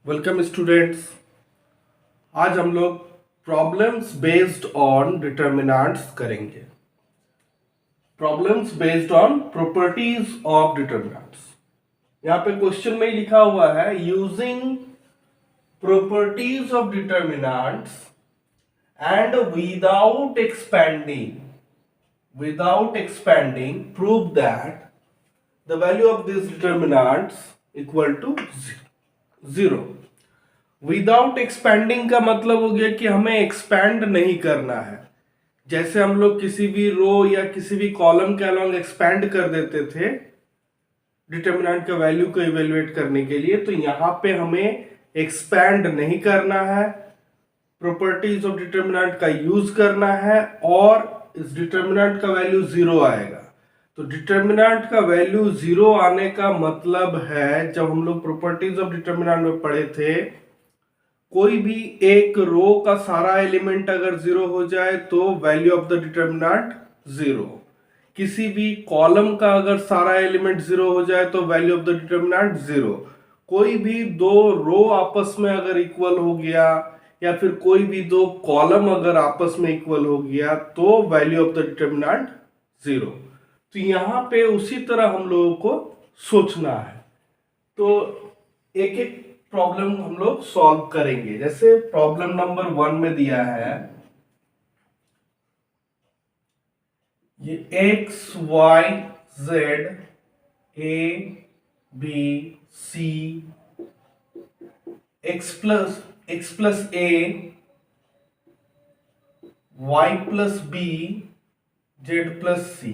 Welcome students. आज हम लोग प्रॉब्लम्स बेस्ड ऑन डिटर्मिनेंट्स करेंगे। Problems based on properties of determinants. यहाँ पे क्वेश्चन में ही लिखा हुआ है using properties of determinants and without expanding prove that the value of these determinants equal to 0। Without expanding का मतलब हो गया कि हमें एक्सपैंड नहीं करना है। जैसे हम लोग किसी भी रो या किसी भी कॉलम के अलोंग एक्सपैंड कर देते थे डिटर्मिनेंट का वैल्यू को इवेलुएट करने के लिए, तो यहां पे हमें एक्सपैंड नहीं करना है, प्रॉपर्टीज ऑफ डिटर्मिनेंट का यूज करना है और इस डिटर्मिनेंट का वैल्यू 0 आएगा। तो डिटर्मिनेंट का वैल्यू 0 आने का मतलब है, जब हम लोग प्रॉपर्टीज ऑफ डिटर्मिनेंट में पढ़े थे, कोई भी एक रो का सारा एलिमेंट अगर 0 हो जाए तो वैल्यू ऑफ द डिटर्मिनेंट 0। किसी भी कॉलम का अगर सारा एलिमेंट 0 हो जाए तो वैल्यू ऑफ द डिटर्मिनेंट 0। कोई भी दो रो आपस में अगर इक्वल हो गया या फिर कोई भी दो कॉलम अगर आपस में इक्वल हो गया तो वैल्यू ऑफ द डिटर्मिनेंट 0। तो यहां पे उसी तरह हम लोगों को सोचना है। तो एक एक प्रॉब्लम हम लोग सॉल्व करेंगे। जैसे प्रॉब्लम नंबर 1 में दिया है ये X Y Z A B C X plus A Y plus B Z plus C,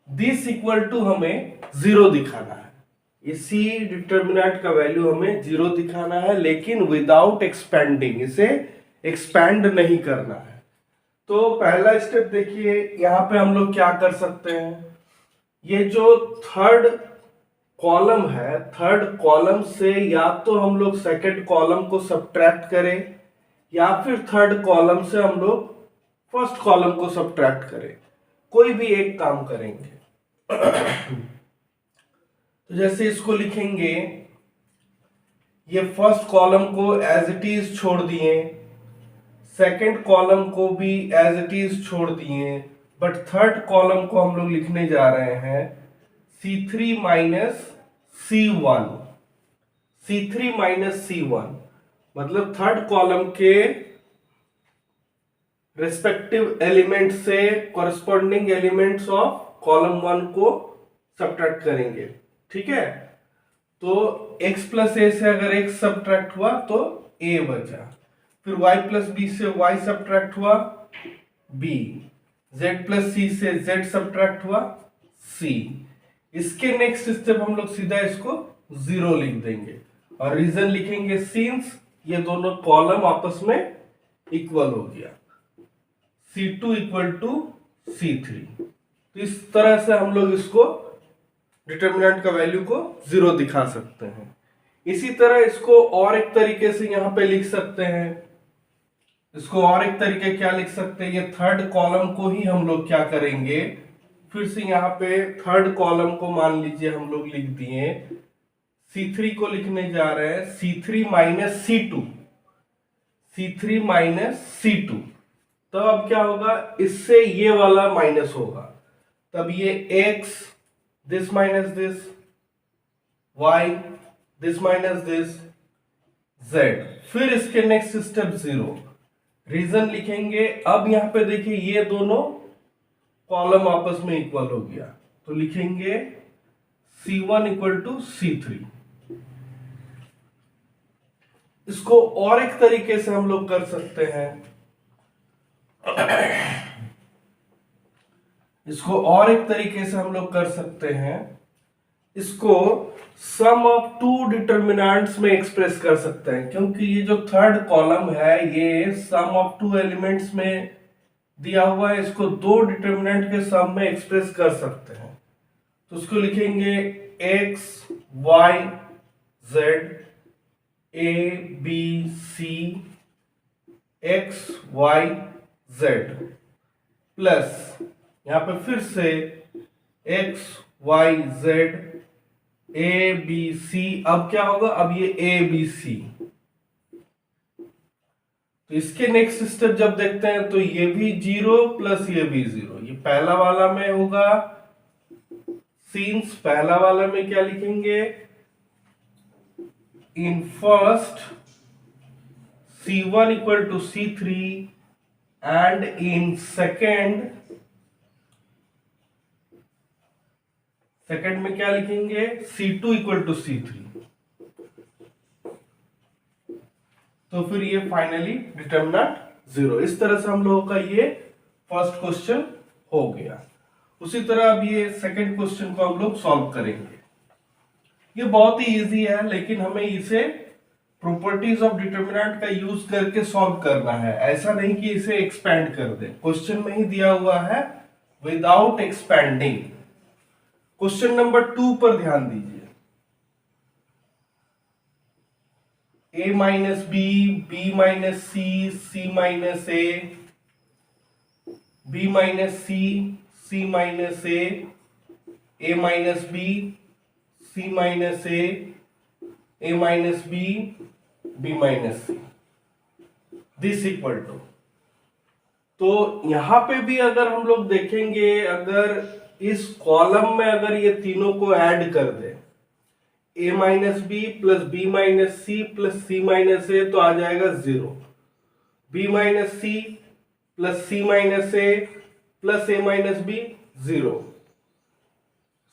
this equal to हमें 0 दिखाना है। इसी डिटर्मिनेंट का वैल्यू हमें 0 दिखाना है, लेकिन विदाउट एक्सपेंडिंग, इसे एक्सपैंड नहीं करना है। तो पहला स्टेप देखिए, यहां पे हम लोग क्या कर सकते हैं, ये जो थर्ड कॉलम है, थर्ड कॉलम से या तो हम लोग सेकंड कॉलम को सब्ट्रैक्ट करें या फिर थर्ड कॉलम से हम लोग फर्स्ट कॉलम को सब्ट्रैक्ट करें, कोई भी एक काम करेंगे। तो जैसे इसको लिखेंगे, ये फर्स्ट कॉलम को एज इट इज छोड़ दिए, सेकंड कॉलम को भी एज इट इज छोड़ दिए, बट थर्ड कॉलम को हम लोग लिखने जा रहे हैं C3 minus C1। C3 minus C1 मतलब थर्ड कॉलम के रेस्पेक्टिव एलिमेंट से कॉरेस्पॉन्डिंग एलिमेंट्स ऑफ कॉलम 1 को सब्ट्रैक्ट करेंगे। ठीक है, तो x प्लस ए से अगर x सब्ट्रैक्ट हुआ तो a बचा, फिर y प्लस बी से y सब्ट्रैक्ट हुआ b, z प्लस c से z सब्ट्रैक्ट हुआ c। इसके नेक्स्ट स्टेप हम लोग सीधा इसको 0 लिख देंगे और रीजन लिखेंगे सिंस ये दोनों कॉलम आपस में इक्वल हो गया, C2 इक्वल टू C3। तो इस तरह से हम लोग इसको डिटर्मिनेंट का वैल्यू को 0 दिखा सकते हैं। इसी तरह इसको और एक तरीके से यहां पे लिख सकते हैं। इसको और एक तरीके क्या लिख सकते हैं, ये थर्ड कॉलम को ही हम लोग क्या करेंगे, फिर से यहाँ पे थर्ड कॉलम को मान लीजिए हम लोग लिख दिए, C3 को लिखने जा रहे हैं C3 minus C2, C3 minus C2। तब अब क्या होगा, इससे ये वाला माइनस होगा, तब ये x this minus this, y this minus this, z, फिर इसके नेक्स्ट स्टेप 0, रीजन लिखेंगे। अब यहां पे देखिए ये दोनों कॉलम आपस में इक्वल हो गया, तो लिखेंगे C1 इक्वल टू C3। इसको और एक तरीके से हम लोग कर सकते हैं, इसको और एक तरीके से हम लोग कर सकते हैं, इसको सम ऑफ टू डिटर्मिनेंट्स में एक्सप्रेस कर सकते हैं, क्योंकि ये जो थर्ड कॉलम है ये सम ऑफ टू एलिमेंट्स में दिया हुआ है, इसको दो डिटर्मिनेंट के सम में एक्सप्रेस कर सकते हैं। तो उसको लिखेंगे x y z a b c x y z plus यहां पे फिर से x y z A B C, अब क्या होगा, अब ये ए बी सी, तो इसके नेक्स्ट स्टेप जब देखते हैं तो ये भी 0 प्लस ये भी 0, ये पहला वाला में होगा। सिंस पहला वाला में क्या लिखेंगे, in first C1 equal to C3 and in second में क्या लिखेंगे, C2 इक्वल टू C3। तो फिर ये फाइनली डिटरमिनेंट 0। इस तरह से हम लोगों का ये फर्स्ट क्वेश्चन हो गया। उसी तरह अब ये सेकंड क्वेश्चन को हम लोग सॉल्व करेंगे। ये बहुत ही इजी है, लेकिन हमें इसे प्रॉपर्टीज ऑफ डिटरमिनेंट का यूज करके सॉल्व करना है। ऐसा नहीं कि इसे एक्सपेंड कर दे, क्वेश्चन में ही दिया हुआ है विदाउट एक्सपेंडिंग। क्वेश्चन नंबर 2 पर ध्यान दीजिए। a minus B, B minus C, C minus A, B minus C, C minus A minus B, C minus A minus B minus C, this equal to. तो यहां पे भी अगर हम लोग देखेंगे, अगर इस कॉलम में अगर ये तीनों को ऐड कर दे, a minus B plus B minus C plus C minus A, तो आ जाएगा 0। b minus C plus C minus A plus A minus B 0।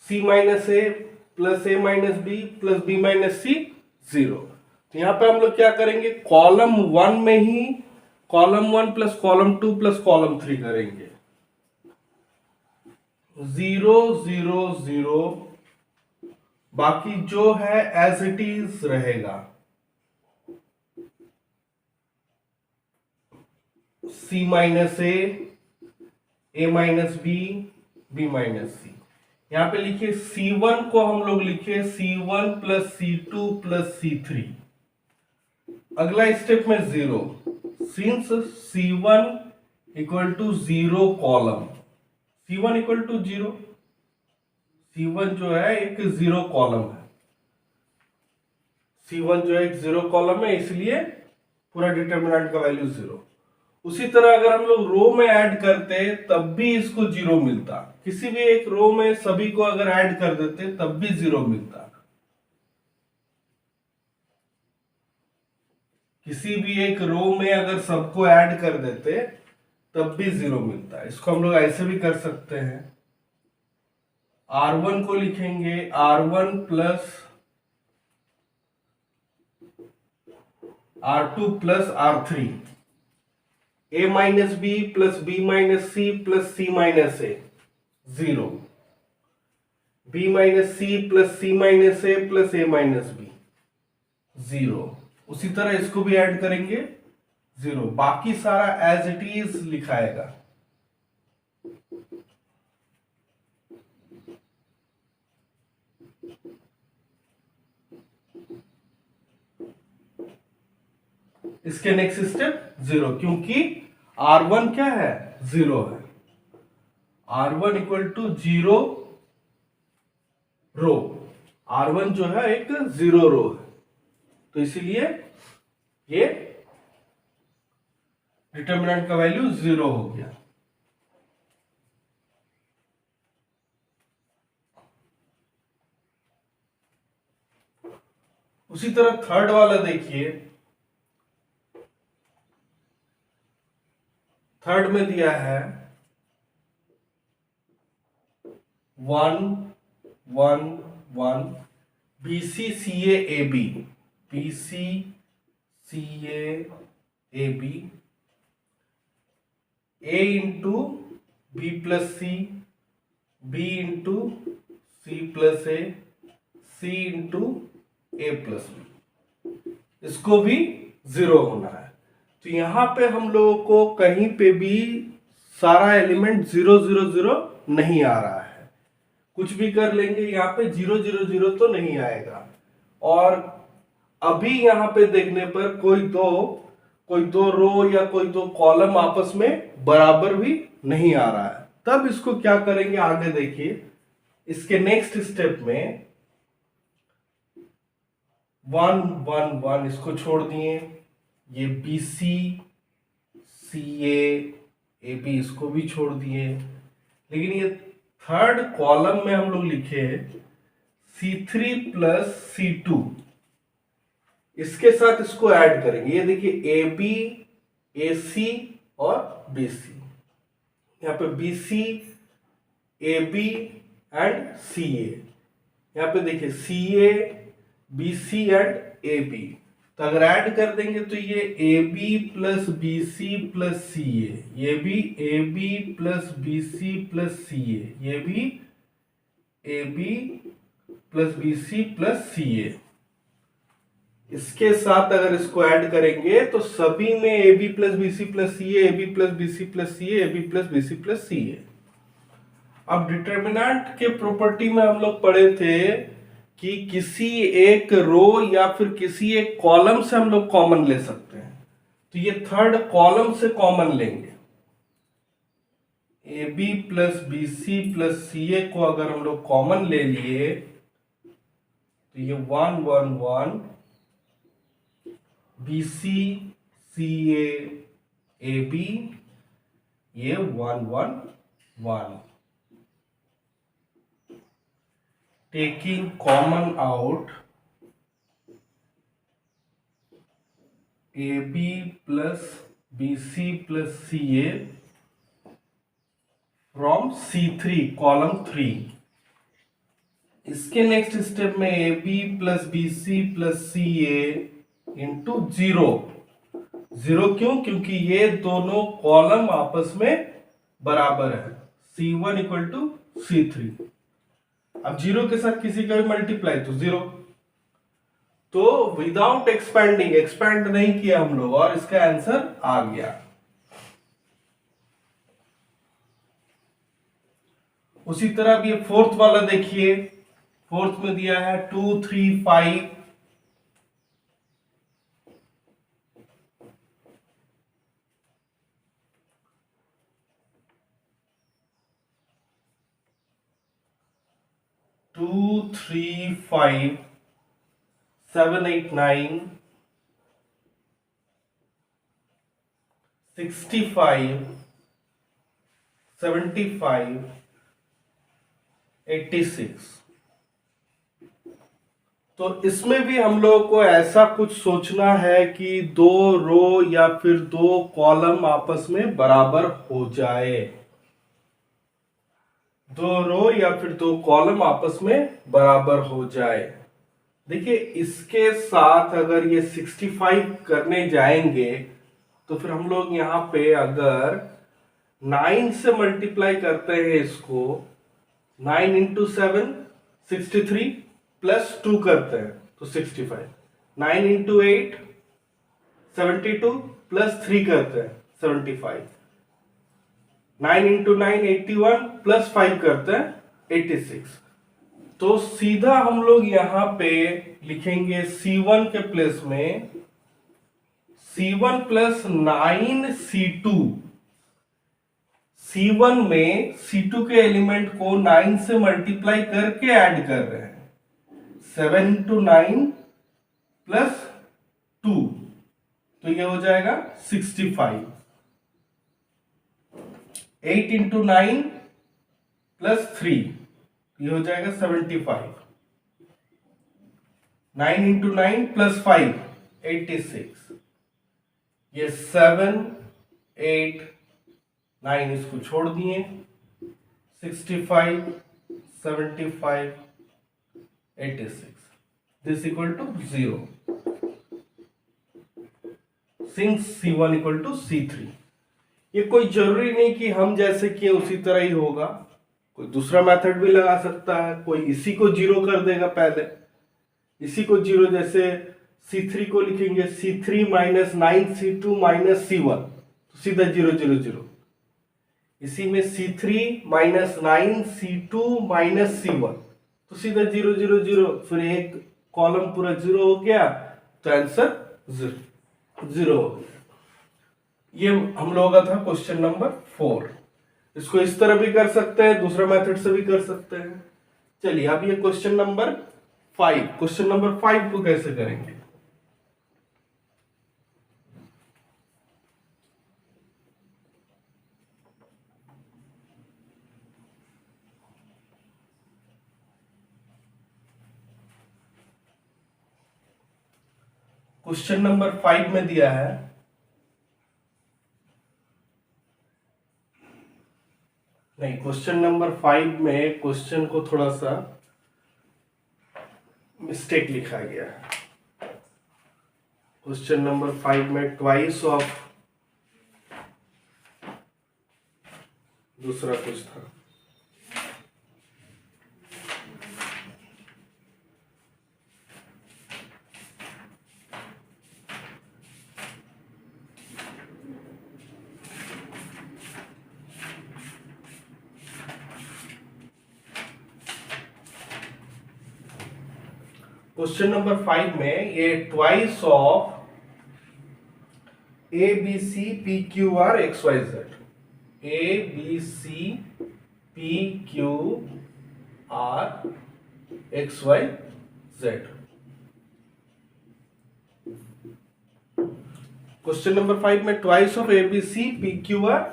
c minus A plus A minus B plus B minus C 0। तो यहां पे हम लोग क्या करेंगे, कॉलम 1 में ही column 1 plus column 2 plus column 3 करेंगे। 0 0 0, बाकी जो है एज इट इज रहेगा। c minus A minus B minus C. यहां पे लिखिए C1 को हम लोग लिखे C1 plus C2 plus C3। अगला स्टेप में 0, since C1 equal to 0 column, C1 equal to 0, C1 जो है एक 0 कॉलम है, C1 जो है एक 0 कॉलम है, इसलिए पूरा डिटरमिनेंट का वैल्यू 0। उसी तरह अगर हम लोग रो में ऐड करते तब भी इसको 0 मिलता। किसी भी एक रो में सभी को अगर ऐड कर देते तब भी 0 मिलता। किसी भी एक रो में अगर सबको ऐड कर देते तब भी 0 मिलता है। इसको हम लोग ऐसे भी कर सकते हैं, R1 को लिखेंगे R1 plus R2 plus R3, a minus B plus B minus C plus C minus A 0, b minus C plus C minus A plus A minus B 0। उसी तरह इसको भी ऐड करेंगे 0, बाकी सारा एज इट इज लिखाएगा। इसके next step 0, क्योंकि R1 क्या है, 0 है। R1 equal to 0 row, R1 जो है एक 0 रो है, तो इसीलिए ये डिटरमिनेंट का वैल्यू 0 हो गया। उसी तरह थर्ड वाला देखिए, थर्ड में दिया है 1 1 1 BCCA AB, BCCA AB, A into B plus C, B into C plus A, C into A plus B, इसको भी 0 होना है। तो यहां पे हम लोगों को कहीं पे भी सारा एलिमेंट 0 0 0 नहीं आ रहा है। कुछ भी कर लेंगे, यहाँ पे 0 0 0 तो नहीं आएगा। और अभी यहाँ पे देखने पर कोई दो रो या कोई दो कॉलम आपस में बराबर भी नहीं आ रहा है। तब इसको क्या करेंगे, आगे देखिए। इसके नेक्स्ट स्टेप में 1 1 1 इसको छोड़ दिए, ये B C C A B इसको भी छोड़ दिए, लेकिन ये थर्ड कॉलम में हम लोग लिखे C3 प्लस C2, इसके साथ इसको ऐड करेंगे। ये देखिए ए बी ए सी और बी सी, यहाँ पे B C A B and C A, यहाँ पे देखिए C A B C and A B. तो अगर ऐड कर देंगे तो ये A B plus B C plus C A, ये भी A B plus B C plus C A, ये भी A B plus B C plus C A. इसके साथ अगर इसको ऐड करेंगे तो सभी में A B plus B C plus C A B plus B C plus C A B plus B C plus C A. अब determinant के प्रॉपर्टी में हम लोग पढ़े थे कि किसी एक रो या फिर किसी एक कॉलम से हम लोग कॉमन ले सकते हैं, तो ये थर्ड कॉलम से कॉमन लेंगे। A B plus B C plus C A को अगर हम लोग कॉमन ले लिए तो ये 1 1 1 B C C A B, ये 1 1 1। Taking common out AB plus BC plus CA from C3 column 3। इसके नेक्स्ट स्टेप में AB plus BC plus CA into 0। 0 क्यों? क्योंकि ये दोनों कॉलम आपस में बराबर है, C1 इक्वल टू C3। अब 0 के साथ किसी का भी मल्टीप्लाई तो 0, तो विदाउट एक्सपेंडिंग, एक्सपेंड नहीं किया हम लोग और इसका आंसर आ गया। उसी तरह अब ये फोर्थ वाला देखिए, फोर्थ में दिया है 2 3 5 2 3 5 7 8 9 65 75 86। तो इसमें भी हम लोगों को ऐसा कुछ सोचना है कि दो रो या फिर दो कॉलम आपस में बराबर हो जाए, दो रो या फिर दो कॉलम आपस में बराबर हो जाए। देखिए इसके साथ अगर ये 65 करने जाएंगे तो फिर हम लोग यहाँ पे अगर 9 से मल्टीप्लाई करते हैं इसको, 9 इंटू 7 63 प्लस 2 करते हैं तो 65, 9 इंटू 8 72 प्लस 3 करते हैं 75, 9 इंटू 9 81 प्लस 5 करते हैं 86। तो सीधा हम लोग यहां पे लिखेंगे C1 के प्लेस में C1 प्लस 9 C2। C1 में C2 के एलिमेंट को 9 से मल्टीप्लाई करके ऐड कर रहे हैं, 7 इंटू 9 प्लस 2, तो ये हो जाएगा 65, 8 इंटू 9 प्लस 3, ये हो जाएगा 75, 9 इंटू 9 प्लस 5 86, ये 7 8 9 इसको छोड़ दिए, 65 75 86, this equal to 0, since C1 equal to C3। ये कोई जरूरी नहीं कि हम जैसे किए उसी तरह ही होगा, कोई दूसरा मेथड भी लगा सकता है, कोई इसी को 0 कर देगा, पहले इसी को 0, जैसे C3 को लिखेंगे C3 minus 9C2 minus C1, तो सीधा 0 0 0। इसी में C3 minus 9C2 minus C1, तो सीधा 0 0 0, फिर एक कॉलम पूरा 0 हो गया, तो आंसर 0 हो गया। ये हम लोगों का था क्वेश्चन नंबर 4। इसको इस तरह भी कर सकते हैं, दूसरा मेथड से भी कर सकते हैं। चलिए अब ये क्वेश्चन नंबर 5, क्वेश्चन नंबर 5 को कैसे करेंगे? क्वेश्चन नंबर 5 में दिया है, नहीं, क्वेश्चन नंबर 5 में क्वेश्चन को थोड़ा सा मिस्टेक लिखा गया है। क्वेश्चन नंबर 5 में ट्वाइस ऑफ दूसरा कुछ था। क्वेश्चन नंबर 5 में ये twice of A B C P Q R X Y Z, A B C P Q R X Y Z. Question number 5 में twice of A B C P Q R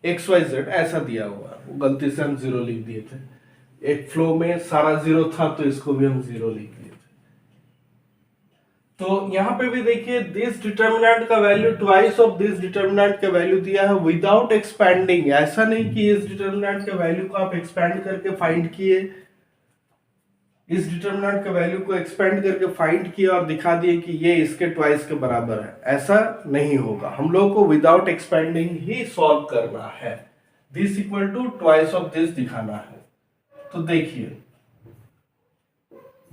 X Y Z ऐसा दिया हुआ, वो गलती से हम 0 लिख दिए थे। एक फ्लो में सारा 0 था तो इसको भी हम 0 लिख दिए थे। तो यहां पे भी देखिए, दिस डिटर्मिनेंट का value twice of this determinant का वैल्यू दिया है विदाउट एक्सपैंडिंग। ऐसा नहीं कि इस डिटर्मिनेंट के वैल्यू को आप एक्सपैंड करके फाइंड किए, इस डिटर्मिनेंट के वैल्यू को एक्सपेंड करके फाइंड किया और दिखा दिए कि ये इसके ट्वाइस के बराबर है। ऐसा नहीं होगा, हम लोग को विदाउट एक्सपेंडिंग ही सॉल्व करना है। This equal to twice of this दिखाना है। तो देखिए,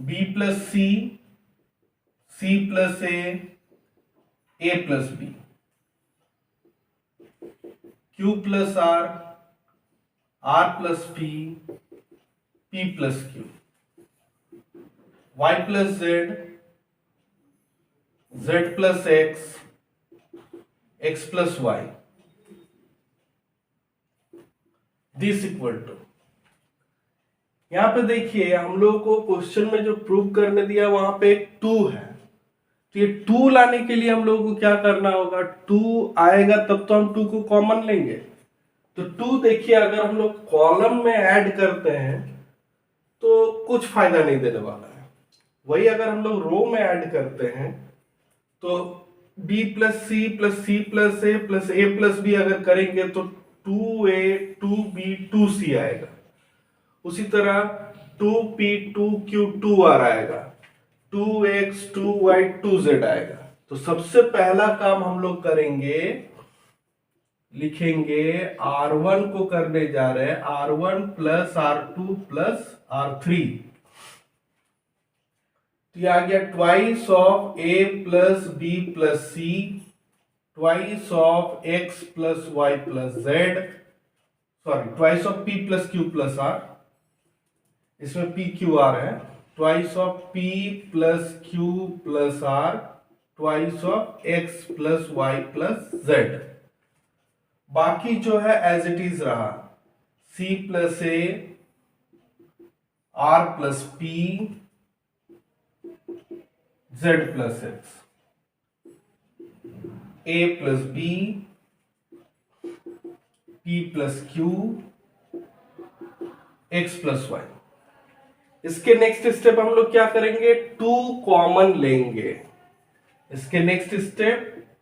b plus C, C plus A plus B, Q plus R plus P plus Q, y plus Z, Z plus X plus Y, this equal to. यहां पे देखिए, हम लोग को क्वेश्चन में जो प्रूव करने दिया वहां पे एक 2 है, तो ये 2 लाने के लिए हम लोग को क्या करना होगा? 2 आएगा तब तो हम 2 को कॉमन लेंगे। तो 2 देखिए, अगर हम लोग कॉलम में ऐड करते हैं तो कुछ फायदा नहीं देने वाला है। वही अगर हम लोग रो में ऐड करते हैं तो b plus C plus C plus A plus B अगर करेंगे तो 2a 2b 2c आएगा। उसी तरह 2p 2q 2r आएगा, 2x 2y 2z आएगा। तो सबसे पहला काम हम लोग करेंगे, लिखेंगे r1 को करने जा रहे हैं r1 plus r2 plus r3। तो ये आ गया twice of a plus b plus c, twice of x plus y plus z, sorry twice of p plus q plus r, इसमें p q r है, twice of p plus q plus r, twice of x plus y plus z। बाकी जो है as it is रहा, c plus a, r plus p, z plus x, a plus b, p plus q, x plus y। इसके next step हम लोग क्या करेंगे? 2 common लेंगे। इसके नेक्स्ट स्टेप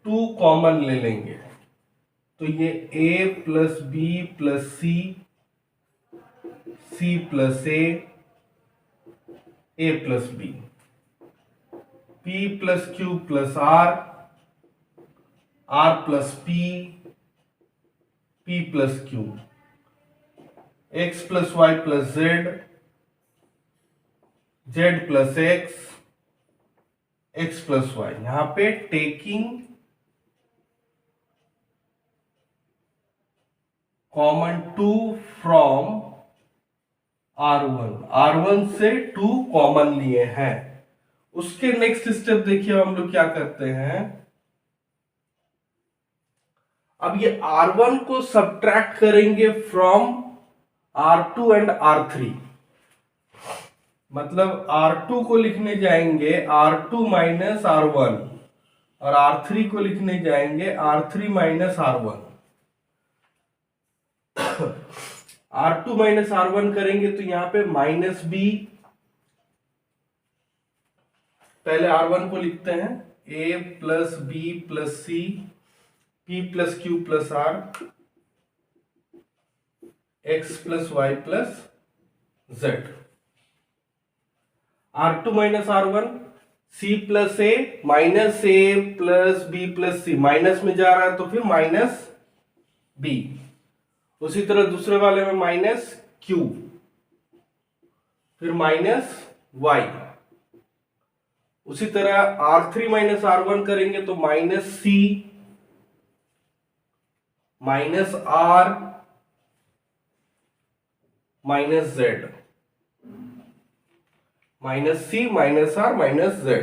2 कॉमन ले लेंगे। तो ये a plus b plus c, c plus a plus b, p plus q plus r plus p plus q, x plus y plus z plus x plus y। यहां पे taking common 2 from r1 से 2 common लिए हैं। उसके next step देखिए, हम लोग क्या करते हैं, अब ये r1 को सब्ट्रैक्ट करेंगे फ्रॉम r2 एंड r3। मतलब R2 को लिखने जाएंगे R2 माइनस R1 और R3 को लिखने जाएंगे R3 minus R1। R2 minus R1 करेंगे तो यहां पे माइनस B, पहले R1 को लिखते हैं A plus B plus C P plus Q plus R X plus Y plus Z। R2 minus R1 C plus A minus A plus B plus C, minus में जा रहा है तो फिर माइनस B। उसी तरह दूसरे वाले में माइनस Q, फिर माइनस Y। उसी तरह R3 माइनस R1 करेंगे तो minus C minus R minus Z, minus C minus R minus Z।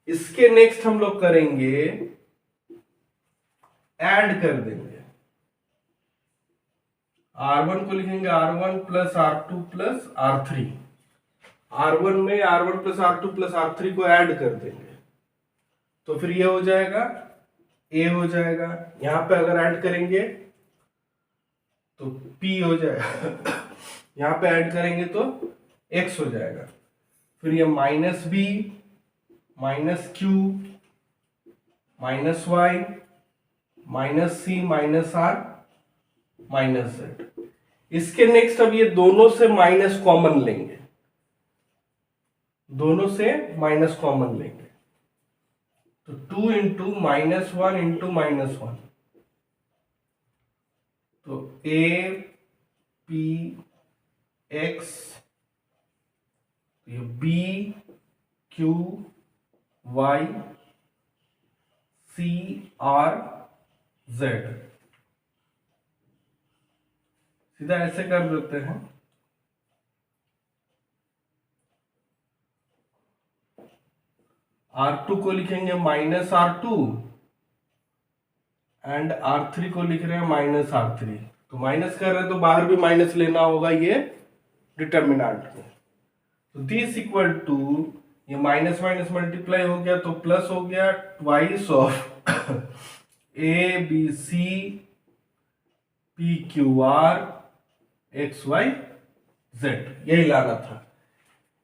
इसके नेक्स्ट हम लोग करेंगे ऐड कर देंगे, R1 को लिखेंगे R1 plus R2 plus R3, R1 में R1 plus R2 plus R3 को ऐड कर देंगे तो फिर ये हो जाएगा A हो जाएगा। यहां पे अगर ऐड करेंगे तो P हो जाएगा, यहां पे ऐड करेंगे तो X हो जाएगा। फिर ये minus B minus Q minus Y minus C minus R minus Z। इसके नेक्स्ट अब ये दोनों से माइनस कॉमन लेंगे, दोनों से माइनस कॉमन लेंगे तो 2 इंटू माइनस 1 इंटू माइनस 1, तो A P X, ये B Q Y C R Z, सीधा ऐसे कर देते हैं। R2 को लिखेंगे माइनस R2 एंड R3 को लिख रहे हैं माइनस R3, तो माइनस कर रहे हैं तो बाहर भी माइनस लेना होगा ये डिटर्मिनेंट में। तो दिस इक्वल टू, ये माइनस माइनस मल्टीप्लाई हो गया तो प्लस हो गया twice of A B C P Q R X Y Z, यही लाना था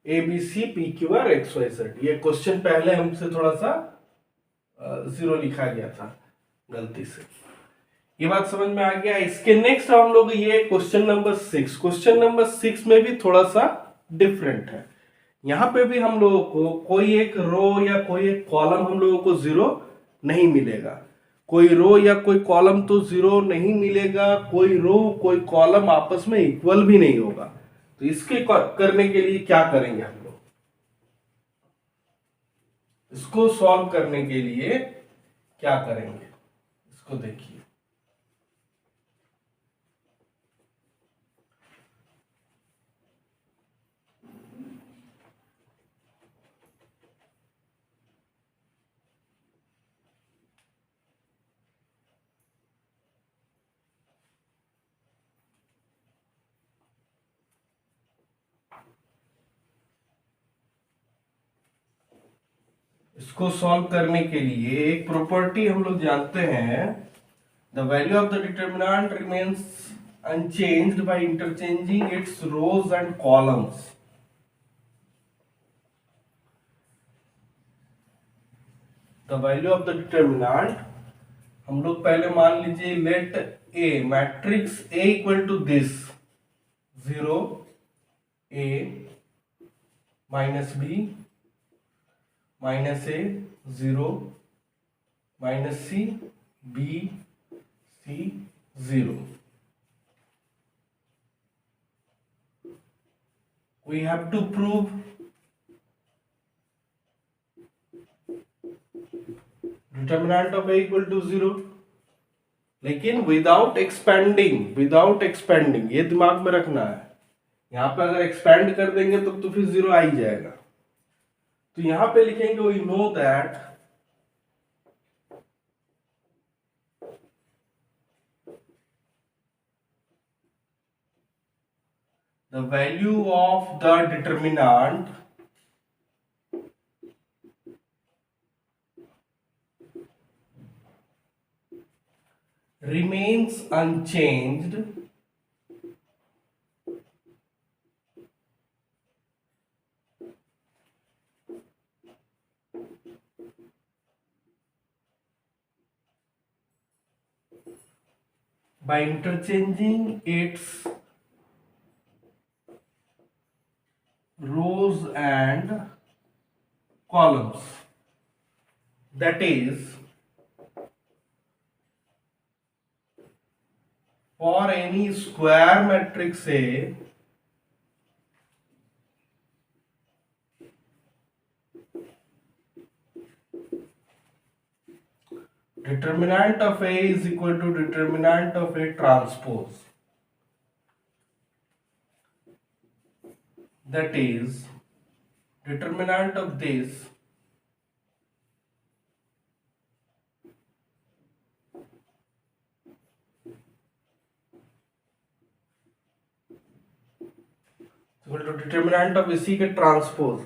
A B C P Q R X Y Z। ये क्वेश्चन पहले हमसे थोड़ा सा जीरो लिखा गया था गलती से, ये बात समझ में आ गया। इसके नेक्स्ट हम लोग ये क्वेश्चन नंबर 6, क्वेश्चन नंबर 6 में भी थोड़ा सा डिफरेंट है। यहां पे भी हम लोगों को कोई एक रो या कोई एक कॉलम हम लोगों को जीरो नहीं मिलेगा, कोई रो या कोई कॉलम तो जीरो नहीं मिलेगा, कोई रो कोई कॉलम आपस में इक्वल भी नहीं होगा। तो इसके करने के लिए क्या करेंगे हम लोग, इसको सॉल्व करने के लिए क्या करेंगे इसको देखिए। इसको सॉल्व करने के लिए एक प्रॉपर्टी हम लोग जानते हैं, the value of the determinant remains unchanged by interchanging its rows and columns. The value of the determinant, हम लोग पहले मान लीजिए let A matrix A equal to this 0 A minus B minus A 0 minus C B C 0। We have to prove determinant of A equal to 0, लेकिन without expanding, ये दिमाग में रखना है। यहां पे अगर एक्सपेंड कर देंगे तो फिर 0 आ ही जाएगा। तो यहां पे लिखेंगे we know that the value of the determinant remains unchanged by interchanging its rows and columns. That is, for any square matrix A, determinant of A is equal to determinant of A transpose. That is, determinant of this equal to determinant of इसी के transpose.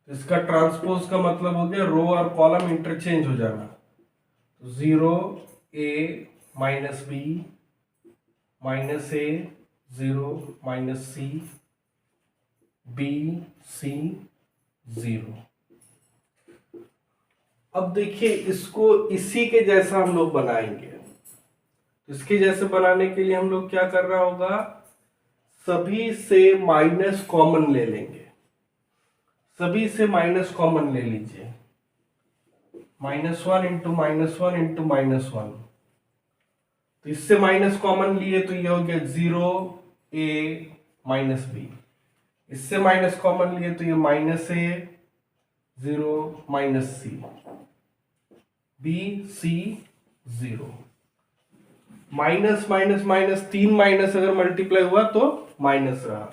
इसका transpose का मतलब हो गया रो और column interchange हो जाना. तो 0 A minus B minus A 0 minus C B C 0. अब देखिए इसको इसी के जैसा हम लोग बनाएंगे. इसके जैसे बनाने के लिए हम लोग क्या करना होगा, सभी से माइनस कॉमन ले लेंगे. सभी से माइनस कॉमन ले लीजिए. -1 इंटू -1 इंटू -1. तो इससे माइनस कॉमन लिए तो ये हो गया 0 A माइनस B. इससे माइनस कॉमन लिए तो ये -A 0 minus C B C 0. Minus minus minus 3 minus अगर मल्टीप्लाई हुआ तो माइनस रहा.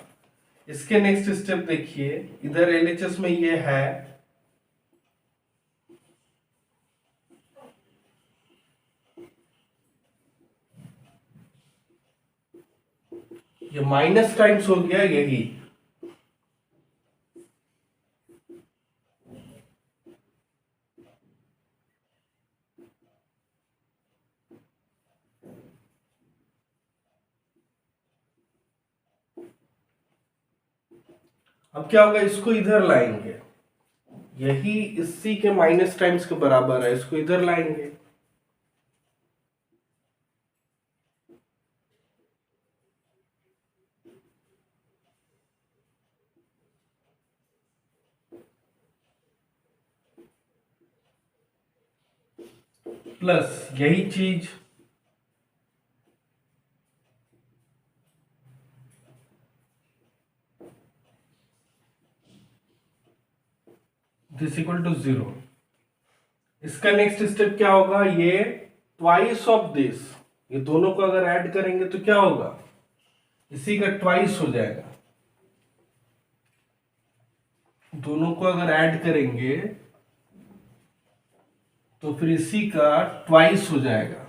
इसके नेक्स्ट स्टेप देखिए, इधर एलएचएस में ये है, ये माइनस टाइम्स हो गया यही. अब क्या होगा, इसको इधर लाएंगे. यही इसी के माइनस टाइम्स के बराबर है, इसको इधर लाएंगे. प्लस यही चीज दिस इक्वल टू 0. इसका नेक्स्ट स्टेप क्या होगा, ये ट्वाइस ऑफ दिस, ये दोनों को अगर ऐड करेंगे तो क्या होगा, इसी का ट्वाइस हो जाएगा. दोनों को अगर ऐड करेंगे तो फिर इसी का ट्वाइस हो जाएगा.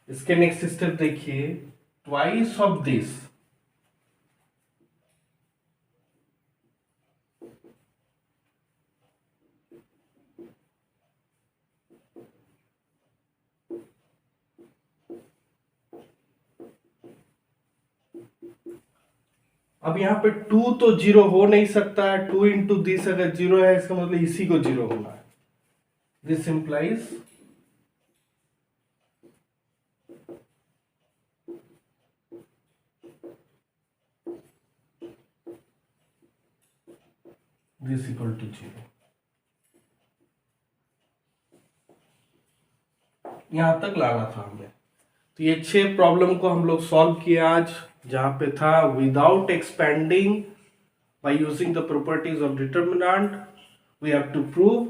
इसके नेक्स्ट स्टेप देखिए, ट्वाइस ऑफ दिस, अब यहां पे 2 तो 0 हो नहीं सकता है. 2 इंटू दिस अगर 0 है, इसका मतलब इसी को 0 होना है. This implies this equal to 0. यहां तक लाना था हमें. तो ये 6 प्रॉब्लम को हम लोग सॉल्व किए आज, जहां पे था without expanding by using the properties of determinant we have to prove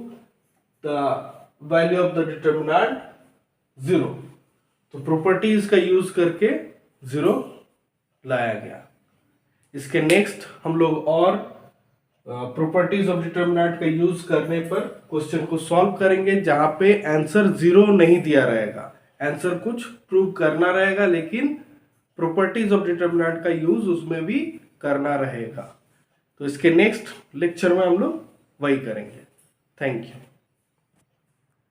the value of the determinant 0. तो प्रॉपर्टीज का यूज करके 0 लाया गया। इसके नेक्स्ट हम लोग और प्रॉपर्टीज ऑफ डिटर्मिनेंट का यूज करने पर क्वेश्चन को सॉल्व करेंगे, जहां पे आंसर 0 नहीं दिया रहेगा, आंसर कुछ प्रूव करना रहेगा, लेकिन प्रॉपर्टीज ऑफ डिटर्मिनेंट का यूज उसमें भी करना रहेगा। तो इसके नेक्स्ट लेक्चर में हम लोग वही करेंगे। Thank you.